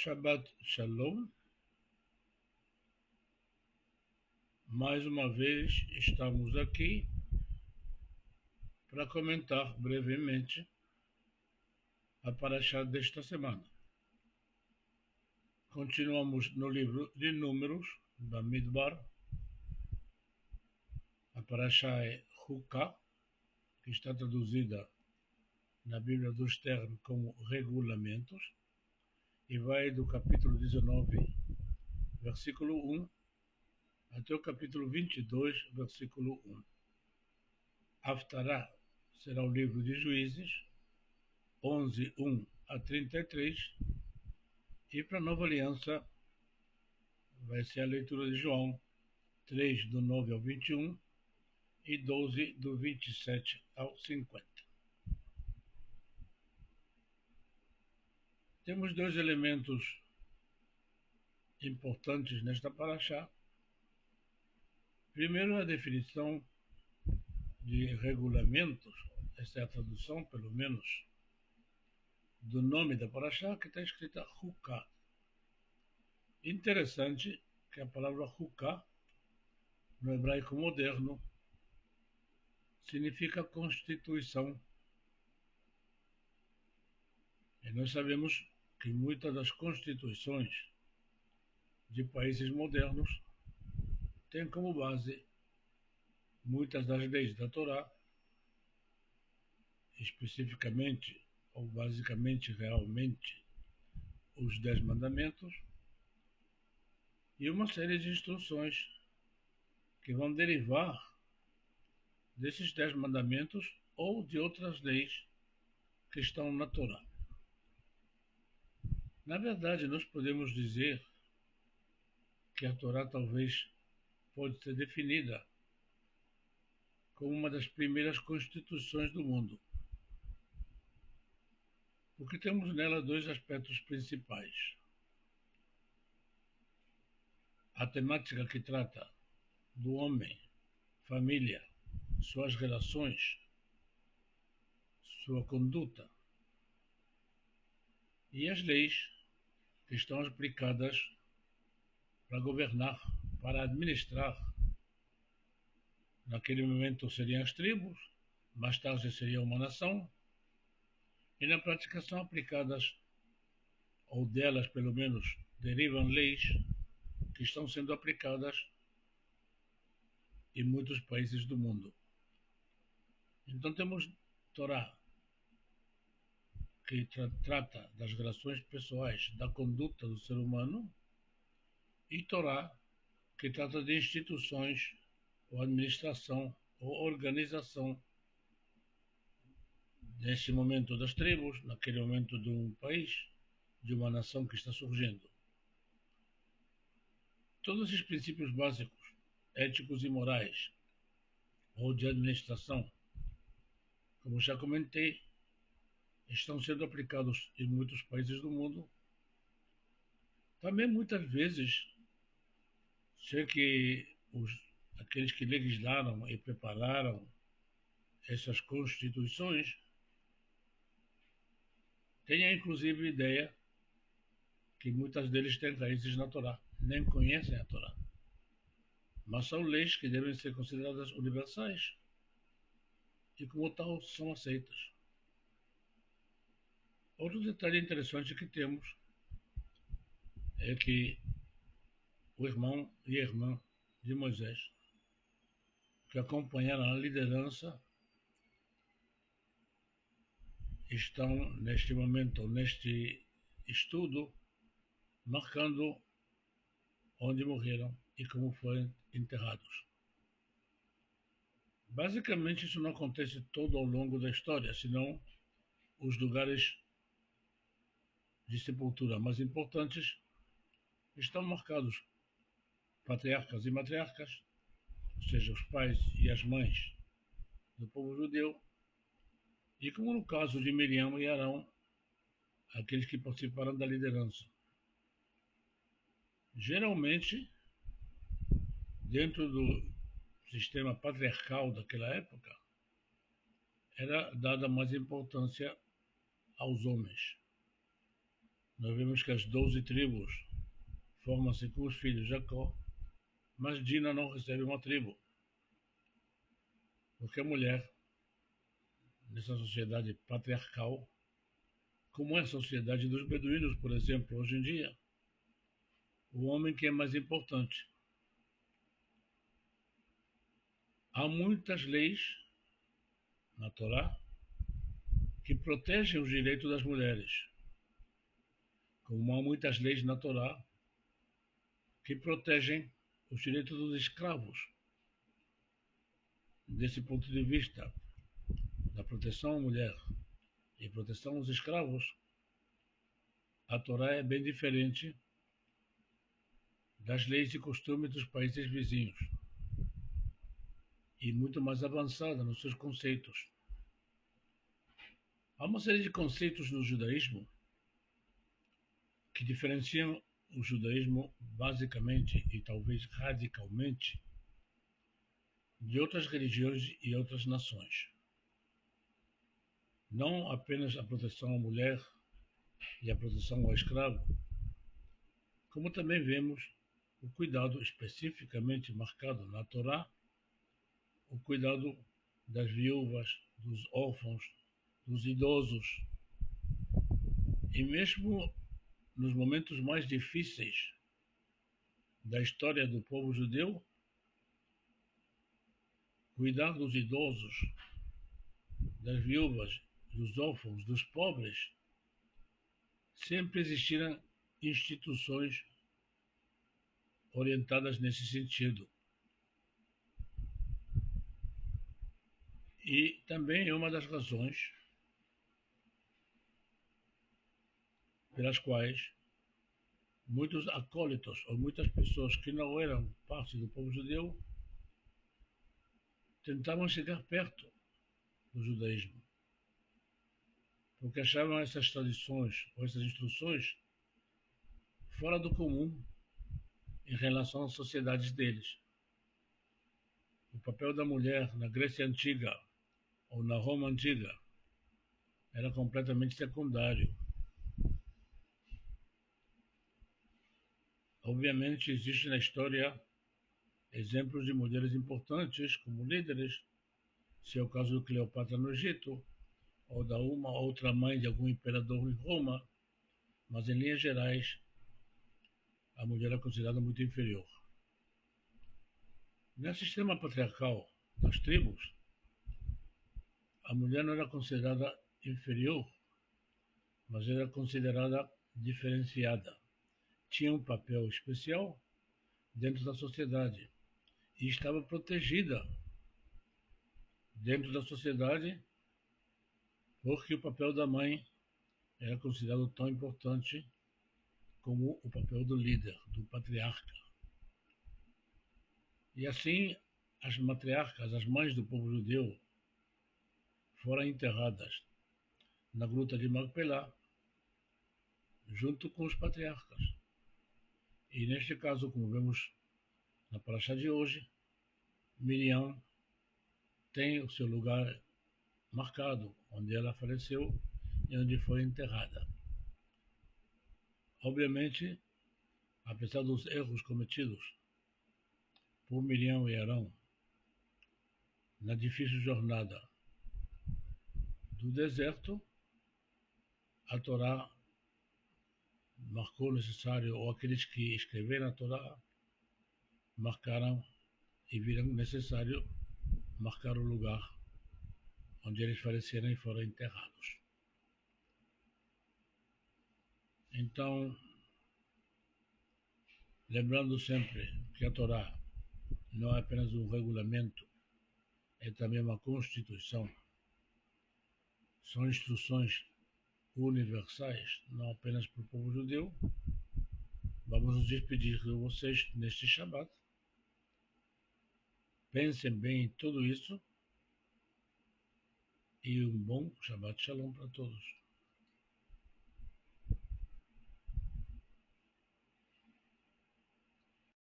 Shabbat Shalom. Mais uma vez estamos aqui para comentar brevemente a Parashá desta semana. Continuamos no livro de Números, Bamidbar. A Parashá é Huká, que está traduzida na Bíblia do Stern como regulamentos, e vai do capítulo 19, versículo 1, até o capítulo 22, versículo 1. Haftará será o livro de Juízes, 11, 1 a 33, e para a Nova Aliança vai ser a leitura de João 3, do 9 ao 21 e 12, do 27 ao 50. Temos dois elementos importantes nesta paraxá. Primeiro, a definição de regulamentos, essa é a tradução, pelo menos, do nome da paraxá, que está escrita Huká. Interessante que a palavra Huká, no hebraico moderno, significa constituição. E nós sabemos que muitas das constituições de países modernos têm como base muitas das leis da Torá, especificamente ou basicamente realmente os 10 mandamentos e uma série de instruções que vão derivar desses 10 mandamentos ou de outras leis que estão na Torá. Na verdade, nós podemos dizer que a Torá talvez pode ser definida como uma das primeiras constituições do mundo, porque temos nela dois aspectos principais. A temática que trata do homem, família, suas relações, sua conduta, e as leis que estão aplicadas para governar, para administrar. Naquele momento seriam as tribos, mais tarde seria uma nação, e na prática são aplicadas, ou delas pelo menos derivam leis que estão sendo aplicadas em muitos países do mundo. Então temos Torá, que trata das relações pessoais, da conduta do ser humano, e Torá, que trata de instituições, ou administração, ou organização, nesse momento das tribos, naquele momento de um país, de uma nação que está surgindo. Todos esses princípios básicos, éticos e morais, ou de administração, como já comentei, estão sendo aplicados em muitos países do mundo. Também muitas vezes, sei que aqueles que legislaram e prepararam essas constituições têm inclusive ideia que muitas deles têm raízes na Torá, nem conhecem a Torá. Mas são leis que devem ser consideradas universais e como tal são aceitas. Outro detalhe interessante que temos é que o irmão e a irmã de Moisés, que acompanharam a liderança, estão neste momento, neste estudo, marcando onde morreram e como foram enterrados. Basicamente isso não acontece todo ao longo da história, senão os lugares de sepultura mais importantes estão marcados patriarcas e matriarcas, ou seja, os pais e as mães do povo judeu, e como no caso de Miriam e Arão, aqueles que participaram da liderança. Geralmente, dentro do sistema patriarcal daquela época, era dada mais importância aos homens. nós vemos que as 12 tribos formam-se com os filhos de Jacó, mas Dina não recebe uma tribo, porque a mulher, nessa sociedade patriarcal, como é a sociedade dos beduínos, por exemplo, hoje em dia, o homem que é mais importante. Há muitas leis na Torá que protegem os direitos das mulheres, como há muitas leis na Torá que protegem os direitos dos escravos. Desse ponto de vista, da proteção à mulher e proteção aos escravos, a Torá é bem diferente das leis e costumes dos países vizinhos e muito mais avançada nos seus conceitos. Há uma série de conceitos no judaísmo que diferenciam o judaísmo basicamente e talvez radicalmente de outras religiões e outras nações. Não apenas a proteção à mulher e a proteção ao escravo, como também vemos o cuidado especificamente marcado na Torá, o cuidado das viúvas, dos órfãos, dos idosos. E mesmo nos momentos mais difíceis da história do povo judeu, cuidar dos idosos, das viúvas, dos órfãos, dos pobres, sempre existiram instituições orientadas nesse sentido. E também é uma das razões pelas quais muitos acólitos ou muitas pessoas que não eram parte do povo judeu tentavam chegar perto do judaísmo, porque achavam essas tradições ou essas instruções fora do comum em relação às sociedades deles. O papel da mulher na Grécia Antiga ou na Roma Antiga era completamente secundário. Obviamente, existe na história exemplos de mulheres importantes como líderes, se é o caso de Cleopatra no Egito, ou da uma ou outra mãe de algum imperador em Roma, mas em linhas gerais, a mulher é considerada muito inferior. Nesse sistema patriarcal das tribos, a mulher não era considerada inferior, mas era considerada diferenciada. Tinha um papel especial dentro da sociedade e estava protegida dentro da sociedade porque o papel da mãe era considerado tão importante como o papel do líder, do patriarca. E assim, as matriarcas, as mães do povo judeu, foram enterradas na gruta de Macpelá, junto com os patriarcas. E neste caso, como vemos na paraxá de hoje, Miriam tem o seu lugar marcado, onde ela faleceu e onde foi enterrada. Obviamente, apesar dos erros cometidos por Miriam e Arão na difícil jornada do deserto, a Torá marcou necessário, ou aqueles que escreveram a Torá marcaram e viram necessário marcar o lugar onde eles faleceram e foram enterrados. Então, lembrando sempre que a Torá não é apenas um regulamento, é também uma constituição. São instruções universais, não apenas para o povo judeu. Vamos nos despedir de vocês neste Shabbat. Pensem bem em tudo isso e um bom Shabbat Shalom para todos.